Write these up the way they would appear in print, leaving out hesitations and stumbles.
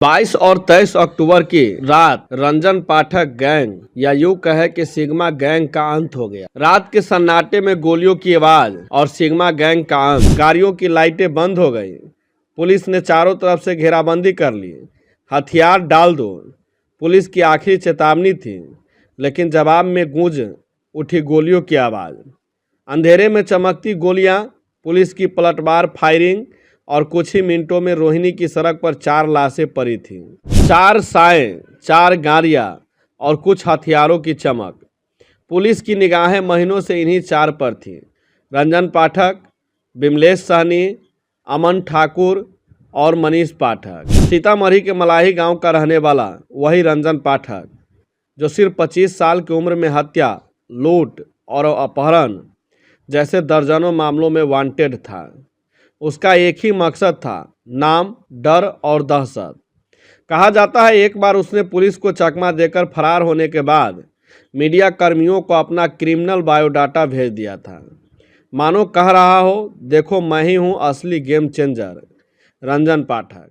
22 और 23 अक्टूबर की रात रंजन पाठक गैंग या यूं कहे कि सिग्मा गैंग का अंत हो गया। रात के सन्नाटे में गोलियों की आवाज और सिग्मा गैंग का अंत। गाड़ियों की लाइटें बंद हो गई। पुलिस ने चारों तरफ से घेराबंदी कर ली। हथियार डाल दो, पुलिस की आखिरी चेतावनी थी, लेकिन जवाब में गूंज उठी गोलियों की आवाज। अंधेरे में चमकती गोलियां, पुलिस की पलटवार फायरिंग और कुछ ही मिनटों में रोहिणी की सड़क पर 4 लाशें पड़ी थीं। 4 साएं, 4 गाड़ियां और कुछ हथियारों की चमक। पुलिस की निगाहें महीनों से इन्हीं 4 पर थीं। रंजन पाठक, विमलेश सहनी, अमन ठाकुर और मनीष पाठक। सीतामढ़ी के मलाही गांव का रहने वाला वही रंजन पाठक, जो सिर्फ 25 साल की उम्र में हत्या, लूट और अपहरण जैसे दर्जनों मामलों में वांटेड था। उसका एक ही मकसद था, नाम, डर और दहशत। कहा जाता है एक बार उसने पुलिस को चकमा देकर फरार होने के बाद मीडिया कर्मियों को अपना क्रिमिनल बायोडाटा भेज दिया था। मानो कह रहा हो, देखो मैं ही हूँ असली गेम चेंजर, रंजन पाठक।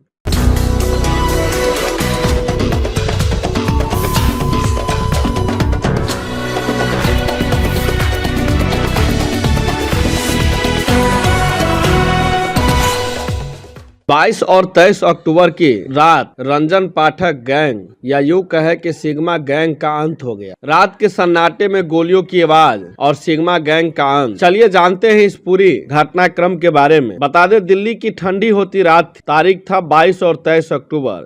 22 और 23 अक्टूबर की रात रंजन पाठक गैंग या यूं कहे कि सिग्मा गैंग का अंत हो गया। रात के सन्नाटे में गोलियों की आवाज और सिग्मा गैंग का अंत। चलिए जानते हैं इस पूरी घटनाक्रम के बारे में। बता दें, दिल्ली की ठंडी होती रात थी। तारीख था 22 और 23 अक्टूबर।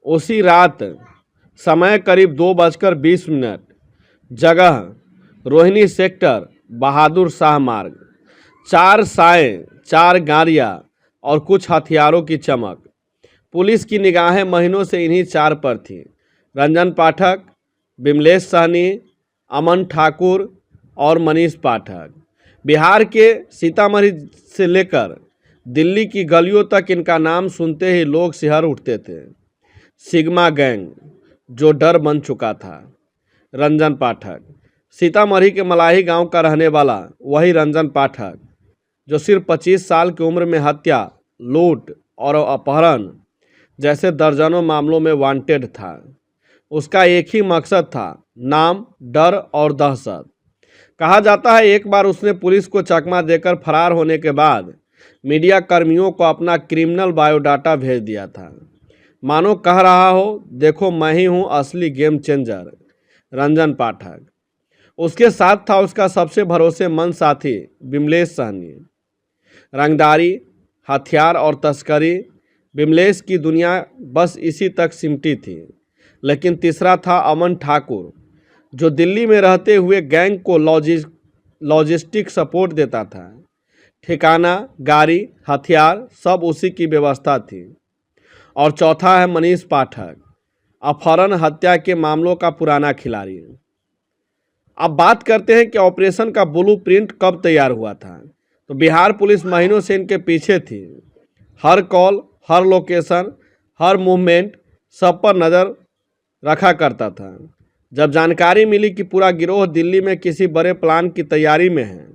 उसी रात समय करीब 2:20। जगह रोहिणी सेक्टर, बहादुर शाह मार्ग। 4 साएं, 4 गाड़ियां और कुछ हथियारों की चमक। पुलिस की निगाहें महीनों से इन्हीं 4 पर थीं। रंजन पाठक, विमलेश सहनी, अमन ठाकुर और मनीष पाठक। बिहार के सीतामढ़ी से लेकर दिल्ली की गलियों तक इनका नाम सुनते ही लोग सिहर उठते थे। सिग्मा गैंग जो डर बन चुका था। रंजन पाठक, सीतामढ़ी के मलाही गांव का रहने वाला वही रंजन पाठक, जो सिर्फ 25 साल की उम्र में हत्या, लूट और अपहरण जैसे दर्जनों मामलों में वांटेड था। उसका एक ही मकसद था, नाम, डर और दहशत। कहा जाता है एक बार उसने पुलिस को चकमा देकर फरार होने के बाद मीडिया कर्मियों को अपना क्रिमिनल बायोडाटा भेज दिया था। मानो कह रहा हो, देखो मैं ही हूँ असली गेम चेंजर, रंजन पाठक। उसके साथ था उसका सबसे भरोसेमंद साथी विमलेश सहनी। रंगदारी, हथियार और तस्करी, विमलेश की दुनिया बस इसी तक सिमटी थी। लेकिन तीसरा था अमन ठाकुर, जो दिल्ली में रहते हुए गैंग को लॉजिस्टिक सपोर्ट देता था। ठिकाना, गाड़ी, हथियार सब उसी की व्यवस्था थी। और चौथा है मनीष पाठक, अपहरण हत्या के मामलों का पुराना खिलाड़ी। अब बात करते हैं कि ऑपरेशन का ब्लूप्रिंट कब तैयार हुआ था। तो बिहार पुलिस महीनों से इनके पीछे थी। हर कॉल, हर लोकेशन, हर मूवमेंट सब पर नज़र रखा करता था। जब जानकारी मिली कि पूरा गिरोह दिल्ली में किसी बड़े प्लान की तैयारी में है,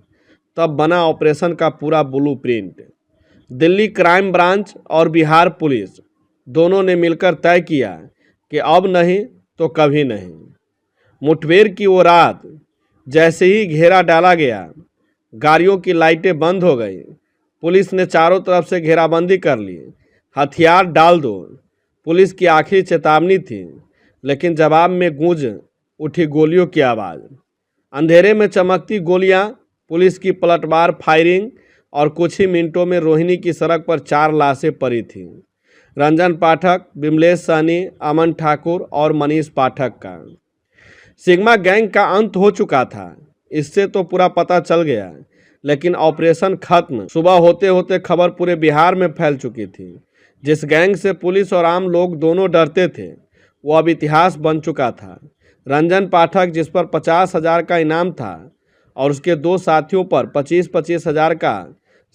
तब बना ऑपरेशन का पूरा ब्लूप्रिंट। दिल्ली क्राइम ब्रांच और बिहार पुलिस दोनों ने मिलकर तय किया कि अब नहीं तो कभी नहीं। मुठभेड़ की वो रात जैसे ही घेरा डाला गया, गाड़ियों की लाइटें बंद हो गई। पुलिस ने चारों तरफ से घेराबंदी कर ली। हथियार डाल दो, पुलिस की आखिरी चेतावनी थी, लेकिन जवाब में गूंज उठी गोलियों की आवाज़। अंधेरे में चमकती गोलियां, पुलिस की पलटवार फायरिंग और कुछ ही मिनटों में रोहिणी की सड़क पर 4 लाशें पड़ी थीं। रंजन पाठक, विमलेश सहनी, अमन ठाकुर और मनीष पाठक का। सिग्मा गैंग का अंत हो चुका था, इससे तो पूरा पता चल गया। लेकिन ऑपरेशन खत्म सुबह होते होते खबर पूरे बिहार में फैल चुकी थी। जिस गैंग से पुलिस और आम लोग दोनों डरते थे, वो अब इतिहास बन चुका था। रंजन पाठक, जिस पर 50,000 का इनाम था, और उसके 2 साथियों पर 25-25 हज़ार का,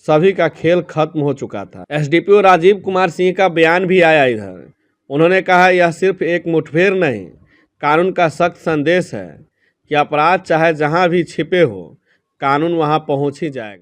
सभी का खेल खत्म हो चुका था। एसडीपीओ राजीव कुमार सिंह का बयान भी आया इधर। उन्होंने कहा, यह सिर्फ एक मुठभेड़ नहीं, कानून का सख्त संदेश है कि अपराध चाहे जहां भी छिपे हो, कानून वहां पहुंच ही जाएगा।